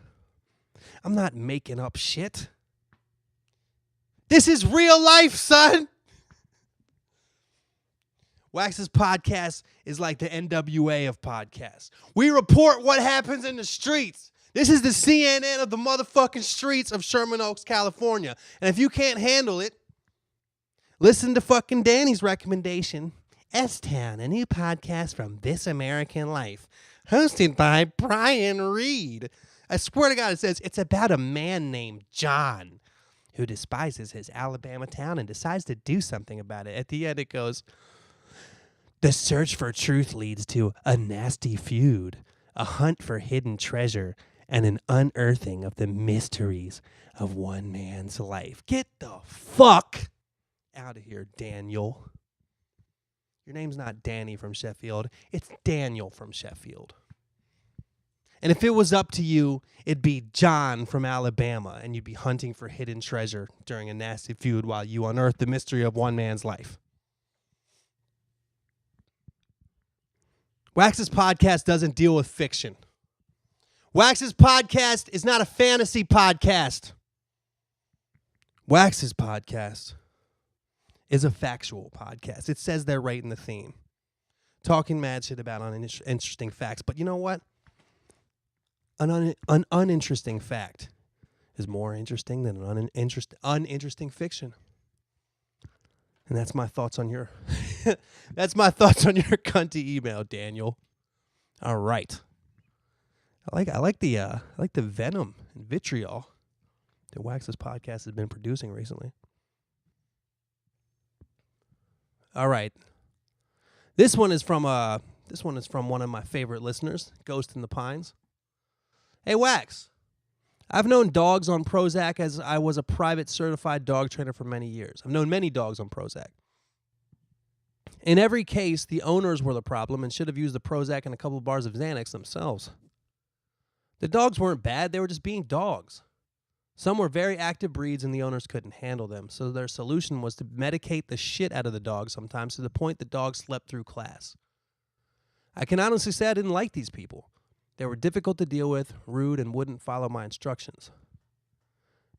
I'm not making up shit. This is real life, son. Wax's podcast is like the NWA of podcasts. We report what happens in the streets. This is the CNN of the motherfucking streets of Sherman Oaks, California. And if you can't handle it, listen to fucking Danny's recommendation. S-Town, a new podcast from This American Life, hosted by Brian Reed. I swear to God, it says it's about a man named John who despises his Alabama town and decides to do something about it. At the end, it goes, the search for truth leads to a nasty feud, a hunt for hidden treasure, and an unearthing of the mysteries of one man's life. Get the fuck out of here, Daniel. Your name's not Danny from Sheffield. It's Daniel from Sheffield. And if it was up to you, it'd be John from Alabama, and you'd be hunting for hidden treasure during a nasty feud while you unearth the mystery of one man's life. Wax's podcast doesn't deal with fiction. Wax's podcast is not a fantasy podcast. Wax's podcast is a factual podcast. It says they're right in the theme. Talking mad shit about uninteresting facts. But you know what? An uninteresting fact is more interesting than an uninteresting fiction. And that's my thoughts on your that's my thoughts on your cunty email, Daniel. All right. I like the venom and vitriol that Wax's podcast has been producing recently. All right. This one is from one of my favorite listeners, Ghost in the Pines. Hey, Wax. I've known dogs on Prozac as I was a private certified dog trainer for many years. I've known many dogs on Prozac. In every case, the owners were the problem and should have used the Prozac and a couple of bars of Xanax themselves. The dogs weren't bad. They were just being dogs. Some were very active breeds and the owners couldn't handle them, so their solution was to medicate the shit out of the dog sometimes to the point the dog slept through class. I can honestly say I didn't like these people. They were difficult to deal with, rude, and wouldn't follow my instructions.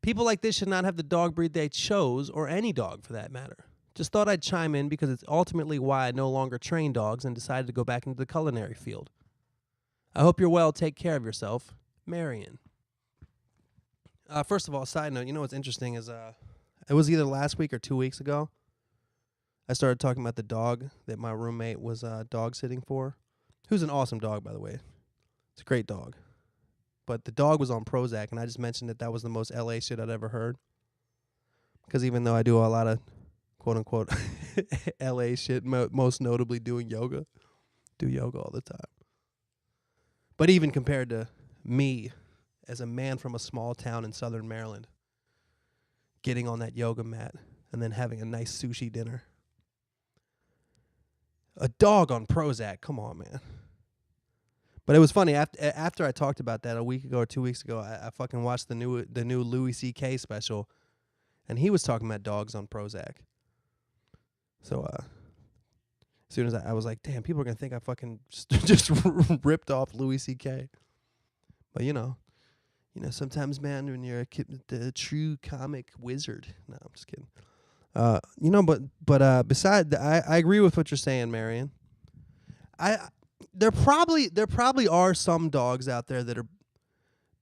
People like this should not have the dog breed they chose, or any dog for that matter. Just thought I'd chime in because it's ultimately why I no longer train dogs and decided to go back into the culinary field. I hope you're well. Take care of yourself. Marion. First of all, side note, you know what's interesting is it was either last week or 2 weeks ago. I started talking about the dog that my roommate was dog sitting for. Who's an awesome dog, by the way. It's a great dog. But the dog was on Prozac, and I just mentioned that was the most LA shit I'd ever heard. Because even though I do a lot of quote-unquote LA shit, most notably doing yoga, do yoga all the time. But even compared to me, as a man from a small town in southern Maryland, getting on that yoga mat and then having a nice sushi dinner. A dog on Prozac, come on, man. But it was funny, after I talked about that a week ago or 2 weeks ago, I fucking watched the new Louis C.K. special, and he was talking about dogs on Prozac. So as soon as I was like, damn, people are going to think I fucking just ripped off Louis C.K. But, you know, sometimes, man, when you're the true comic wizard. No, I'm just kidding. Besides, I agree with what you're saying, Marion. There probably are some dogs out there that are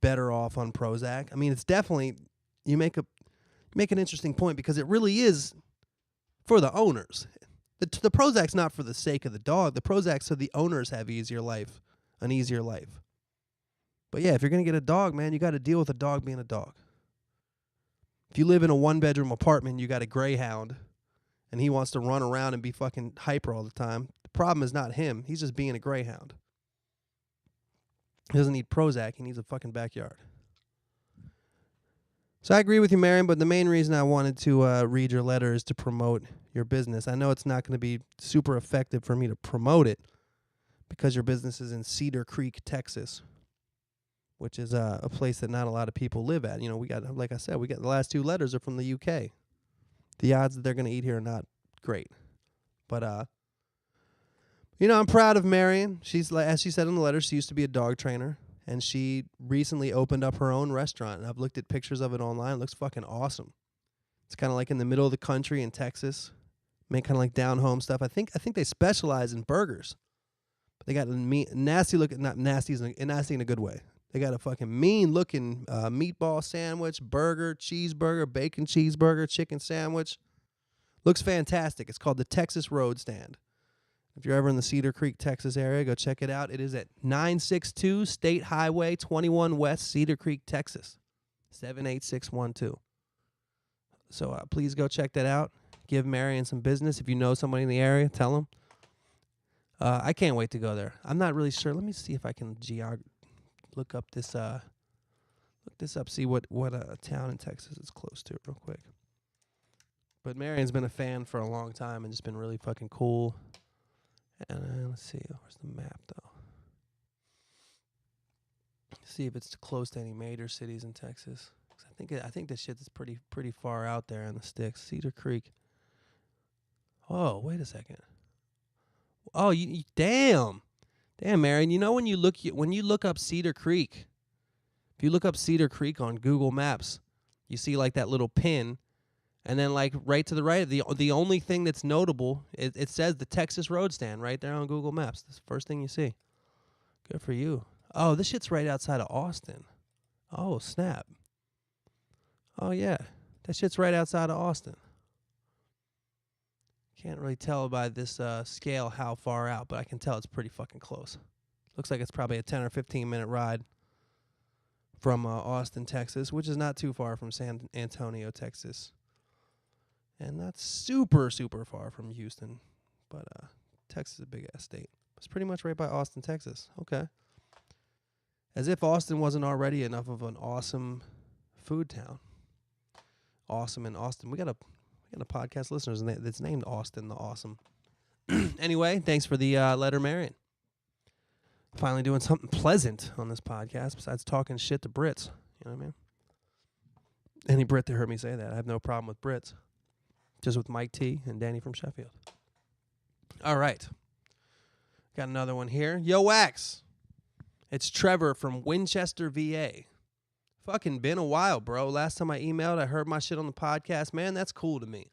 better off on Prozac. I mean, it's definitely, you make an interesting point because it really is for the owners. The Prozac's not for the sake of the dog. The Prozac's so the owners have an easier life. But yeah, if you're going to get a dog, man, you got to deal with a dog being a dog. If you live in a one-bedroom apartment, you got a greyhound, and he wants to run around and be fucking hyper all the time, the problem is not him. He's just being a greyhound. He doesn't need Prozac. He needs a fucking backyard. So I agree with you, Marion, but the main reason I wanted to read your letter is to promote your business. I know it's not going to be super effective for me to promote it because your business is in Cedar Creek, Texas, which is a place that not a lot of people live at. You know, like I said, the last 2 letters are from the UK. The odds that they're going to eat here are not great. But, I'm proud of Marion. She's, as she said in the letter, she used to be a dog trainer, and she recently opened up her own restaurant. And I've looked at pictures of it online. It looks fucking awesome. It's kind of like in the middle of the country in Texas. Make kind of like down-home stuff. I think they specialize in burgers. But they got nasty looking, not nasty in a good way. They got a fucking mean-looking meatball sandwich, burger, cheeseburger, bacon cheeseburger, chicken sandwich. Looks fantastic. It's called the Texas Road Stand. If you're ever in the Cedar Creek, Texas area, go check it out. It is at 962 State Highway 21 West, Cedar Creek, Texas, 78612. So please go check that out. Give Marion some business. If you know somebody in the area, tell them. I can't wait to go there. I'm not really sure. Let me see if I can look this up, see what town in Texas it's close to real quick. But Marion's been a fan for a long time and just been really fucking cool. And let's see, where's the map though? See if it's close to any major cities in Texas. 'Cause I think this shit is pretty far out there in the sticks. Cedar Creek. Oh, wait a second. Oh, damn, Marion. You know when you look up Cedar Creek, if you look up Cedar Creek on Google Maps, you see like that little pin, and then like right to the right, the only thing that's notable, it says the Texas Road Stand right there on Google Maps. That's the first thing you see. Good for you. Oh, this shit's right outside of Austin. Oh, snap. Oh yeah, that shit's right outside of Austin. Can't really tell by this scale how far out, but I can tell it's pretty fucking close. Looks like it's probably a 10 or 15 minute ride from Austin, Texas, which is not too far from San Antonio, Texas. And not super, super far from Houston. But Texas is a big-ass state. It's pretty much right by Austin, Texas. Okay. As if Austin wasn't already enough of an awesome food town. Awesome in Austin. We got a podcast listeners that's named Austin the Awesome. Anyway, thanks for the letter, Marion. Finally doing something pleasant on this podcast besides talking shit to Brits. You know what I mean? Any Brit that heard me say that, I have no problem with Brits. Just with Mike T and Danny from Sheffield. All right. Got another one here. Yo, Wax. It's Trevor from Winchester, VA. Fucking been a while, bro. Last time I emailed, I heard my shit on the podcast. Man, that's cool to me.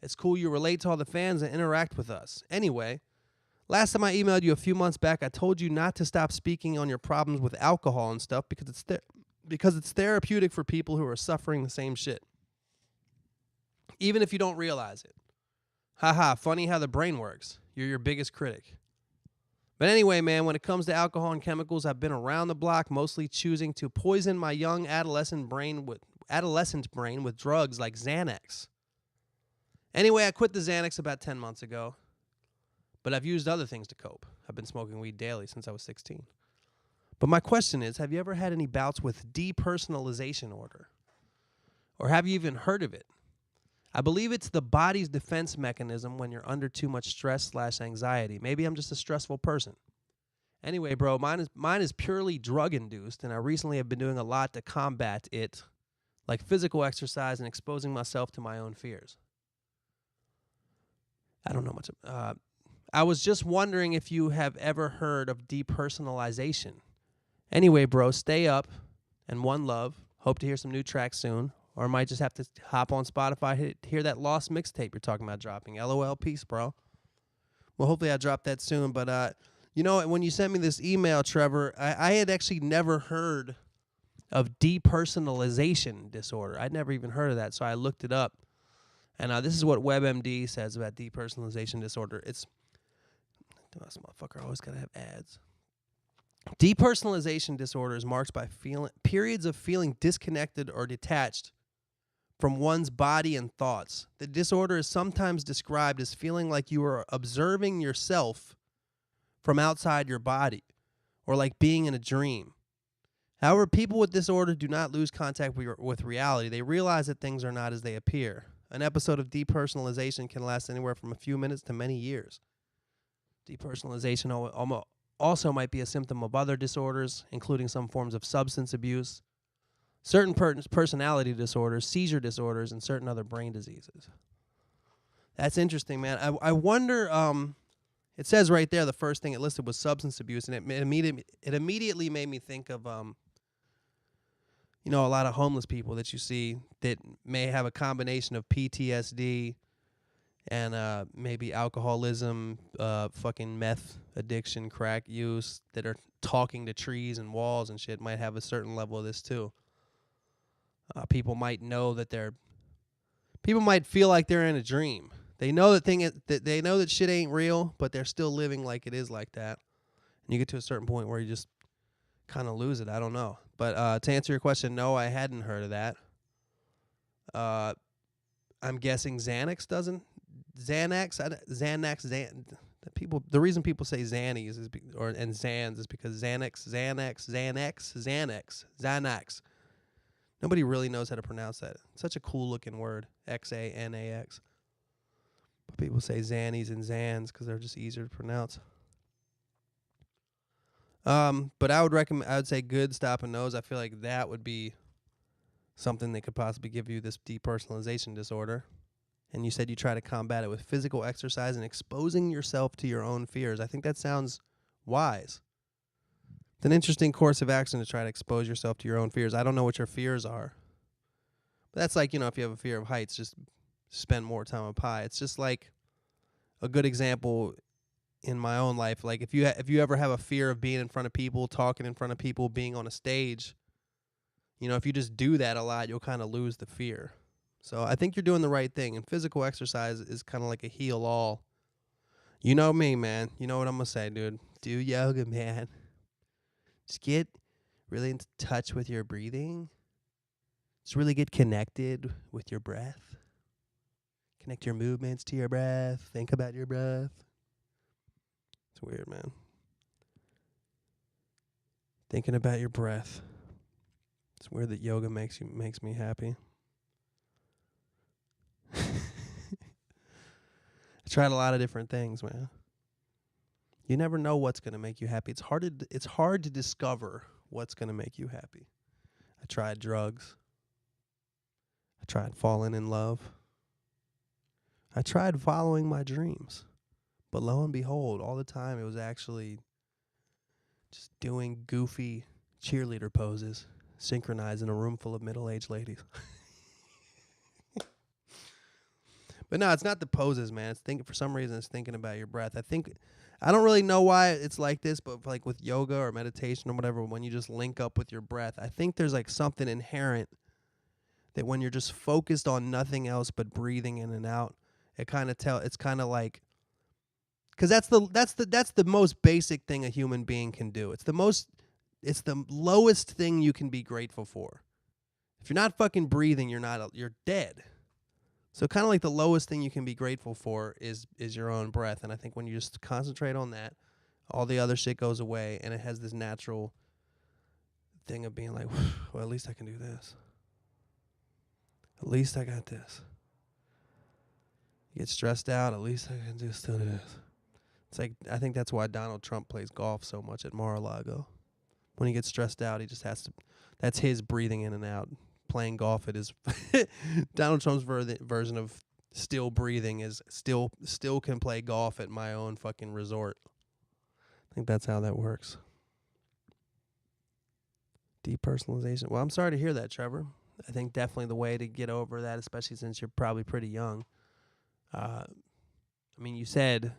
It's cool you relate to all the fans and interact with us. Anyway, last time I emailed you a few months back, I told you not to stop speaking on your problems with alcohol and stuff because it's therapeutic for people who are suffering the same shit. Even if you don't realize it. Haha, funny how the brain works. You're your biggest critic. But anyway, man, when it comes to alcohol and chemicals, I've been around the block, mostly choosing to poison my young adolescent brain with drugs like Xanax. Anyway, I quit the Xanax about 10 months ago, but I've used other things to cope. I've been smoking weed daily since I was 16. But my question is, have you ever had any bouts with depersonalization order? Or have you even heard of it? I believe it's the body's defense mechanism when you're under too much stress/anxiety. Maybe I'm just a stressful person. Anyway, bro, mine is purely drug-induced, and I recently have been doing a lot to combat it, like physical exercise and exposing myself to my own fears. I don't know much. I was just wondering if you have ever heard of depersonalization. Anyway, bro, stay up, and one love. Hope to hear some new tracks soon. Or I might just have to hop on Spotify, hear that lost mixtape you're talking about dropping. LOL, peace, bro. Well, hopefully I drop that soon. But, you know, when you sent me this email, Trevor, I had actually never heard of depersonalization disorder. I'd never even heard of that, so I looked it up. And this is what WebMD says about depersonalization disorder. This motherfucker always got to have ads. Depersonalization disorder is marked by periods of feeling disconnected or detached from one's body and thoughts. The disorder is sometimes described as feeling like you are observing yourself from outside your body, or like being in a dream. However, people with disorder do not lose contact with reality. They realize that things are not as they appear. An episode of depersonalization can last anywhere from a few minutes to many years. Depersonalization also might be a symptom of other disorders, including some forms of substance abuse, certain personality disorders, seizure disorders, and certain other brain diseases. That's interesting, man. I wonder, it says right there the first thing it listed was substance abuse, and it immediately made me think of, you know, a lot of homeless people that you see that may have a combination of PTSD and maybe alcoholism, fucking meth addiction, crack use, that are talking to trees and walls and shit, might have a certain level of this too. People might know that people might feel like they're in a dream. They know they know that shit ain't real, but they're still living like it is like that. And you get to a certain point where you just kind of lose it. I don't know. But to answer your question, no, I hadn't heard of that. I'm guessing Xanax doesn't. People. The reason people say Xannies and Xans is because Xanax. Nobody really knows how to pronounce that. It's such a cool looking word, Xanax. But people say Xannies and Xans because they're just easier to pronounce. But I would say good, stop and nose. I feel like that would be something that could possibly give you this depersonalization disorder. And you said you try to combat it with physical exercise and exposing yourself to your own fears. I think that sounds wise. It's an interesting course of action to try to expose yourself to your own fears. I don't know what your fears are. But that's like, you know, if you have a fear of heights, just spend more time up high. It's just like a good example in my own life. Like if you ever have a fear of being in front of people, talking in front of people, being on a stage, you know, if you just do that a lot, you'll kind of lose the fear. So I think you're doing the right thing. And physical exercise is kind of like a heal-all. You know me, man. You know what I'm going to say, dude. Do yoga, man. Just get really in touch with your breathing. Just really get connected with your breath. Connect your movements to your breath. Think about your breath. It's weird, man. Thinking about your breath. It's weird that yoga makes me happy. I tried a lot of different things, man. You never know what's going to make you happy. It's hard to discover what's going to make you happy. I tried drugs. I tried falling in love. I tried following my dreams. But lo and behold, all the time it was actually just doing goofy cheerleader poses, synchronized in a room full of middle-aged ladies. But no, it's not the poses, man. It's thinking, for some reason, it's thinking about your breath. I don't really know why it's like this, but like with yoga or meditation or whatever, when you just link up with your breath, I think there's like something inherent that when you're just focused on nothing else but breathing in and out, it's kind of like, because that's the most basic thing a human being can do. It's the lowest thing you can be grateful for. If you're not fucking breathing, you're dead. So kind of like the lowest thing you can be grateful for is your own breath. And I think when you just concentrate on that, all the other shit goes away, and it has this natural thing of being like, well, at least I can do this. At least I got this. You get stressed out, at least I can still do this. It's like, I think that's why Donald Trump plays golf so much at Mar-a-Lago. When he gets stressed out, he just has to, that's his breathing in and out. Playing golf, it is Donald Trump's version of still breathing is still can play golf at my own fucking resort. I think that's how that works. Depersonalization. Well, I'm sorry to hear that, Trevor. I think definitely the way to get over that, especially since you're probably pretty young. I mean, you said,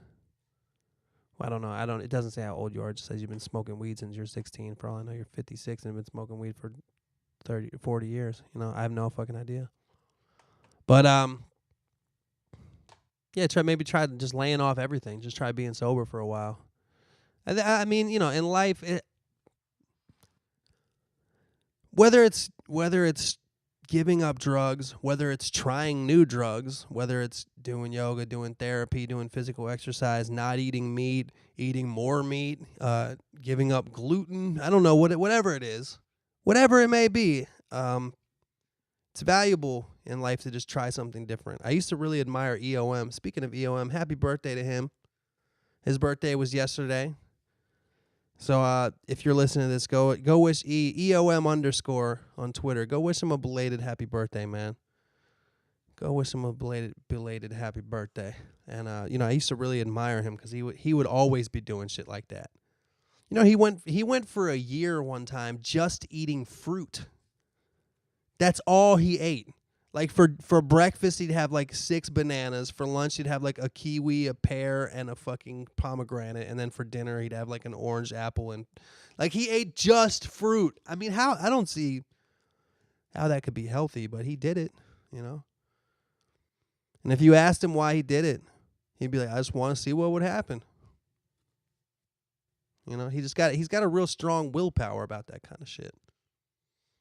well, I don't know. It doesn't say how old you are. It just says you've been smoking weed since you're 16. For all I know, you're 56 and have been smoking weed for 30 or 40 years. You know, I have no fucking idea. But yeah, try just laying off everything. Just try being sober for a while. I mean, you know, in life, whether it's giving up drugs, whether it's trying new drugs, whether it's doing yoga, doing therapy, doing physical exercise, not eating meat, eating more meat, giving up gluten, I don't know, whatever it is. Whatever it may be, it's valuable in life to just try something different. I used to really admire EOM. Speaking of EOM, happy birthday to him. His birthday was yesterday. So if you're listening to this, go wish EOM_ on Twitter. Go wish him a belated happy birthday, man. Go wish him a belated happy birthday. And you know, I used to really admire him because he would always be doing shit like that. You know, he went for a year one time just eating fruit. That's all he ate. Like for breakfast, he'd have like 6 bananas. For lunch, he'd have like a kiwi, a pear, and a fucking pomegranate. And then for dinner, he'd have like an orange, apple, and like he ate just fruit. I mean, I don't see how that could be healthy, but he did it, you know. And if you asked him why he did it, he'd be like, I just want to see what would happen. You know, he's got a real strong willpower about that kind of shit.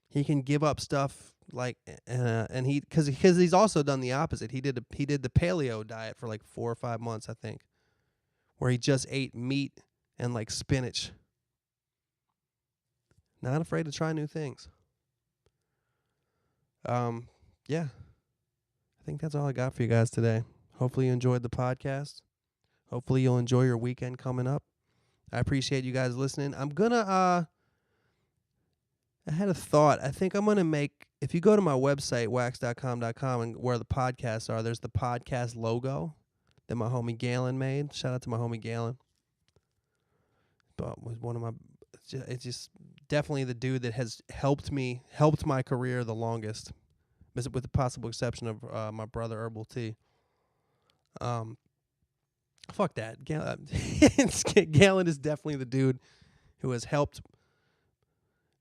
He can give up stuff like, and because he's also done the opposite. He did the paleo diet for like 4 or 5 months, I think, where he just ate meat and like spinach. Not afraid to try new things. Yeah, I think that's all I got for you guys today. Hopefully you enjoyed the podcast. Hopefully you'll enjoy your weekend coming up. I appreciate you guys listening. I'm gonna I had a thought. I think I'm gonna make, if you go to my website, wax.com, and where the podcasts are, there's the podcast logo that my homie Galen made. Shout out to my homie Galen. But was one of my, it's just definitely the dude that has helped my career the longest, with the possible exception of my brother Herbal T. Fuck that. Galen is definitely the dude who has helped.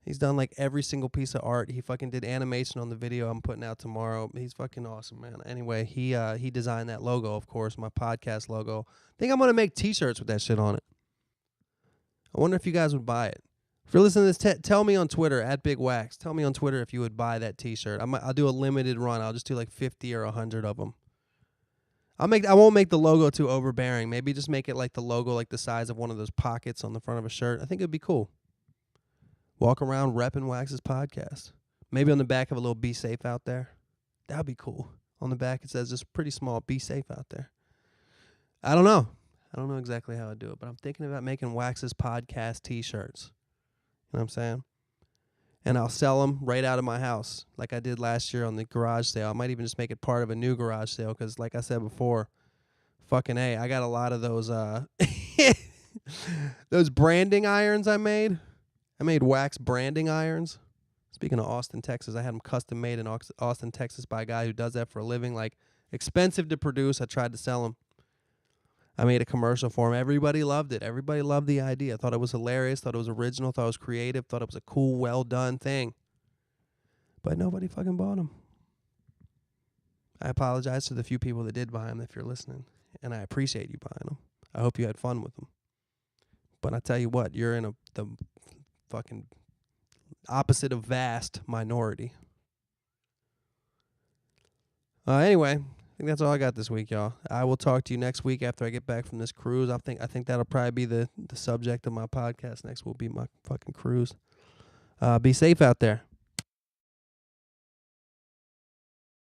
He's done like every single piece of art. He fucking did animation on the video I'm putting out tomorrow. He's fucking awesome, man. Anyway, he designed that logo, of course, my podcast logo. I think I'm going to make t-shirts with that shit on it. I wonder if you guys would buy it. If you're listening to this, tell me on Twitter, @BigWax. Tell me on Twitter if you would buy that t-shirt. I'll do a limited run. I'll just do like 50 or 100 of them. I won't make the logo too overbearing. Maybe just make it like the logo, like the size of one of those pockets on the front of a shirt. I think it'd be cool. Walk around repping Wax's podcast. Maybe on the back of a little "Be safe out there." That'd be cool. On the back it says just pretty small, "Be safe out there." I don't know. I don't know exactly how I'd do it, but I'm thinking about making Wax's podcast t-shirts. You know what I'm saying? and I'll sell them right out of my house like I did last year on the garage sale. I might even just make it part of a new garage sale because, like I said before, fucking A, I got a lot of those those branding irons I made. I made wax branding irons. Speaking of Austin, Texas, I had them custom made in Austin, Texas by a guy who does that for a living. Like, expensive to produce. I tried to sell them. I made a commercial for him. Everybody loved it. Everybody loved the idea. Thought it was hilarious. Thought it was original. Thought it was creative. Thought it was a cool, well-done thing. But nobody fucking bought them. I apologize to the few people that did buy them if you're listening. And I appreciate you buying them. I hope you had fun with them. But I tell you what, you're in the fucking opposite of vast minority. Anyway, I think that's all I got this week, y'all. I will talk to you next week after I get back from this cruise. I think that'll probably be the subject of my podcast next will be my fucking cruise. Be safe out there.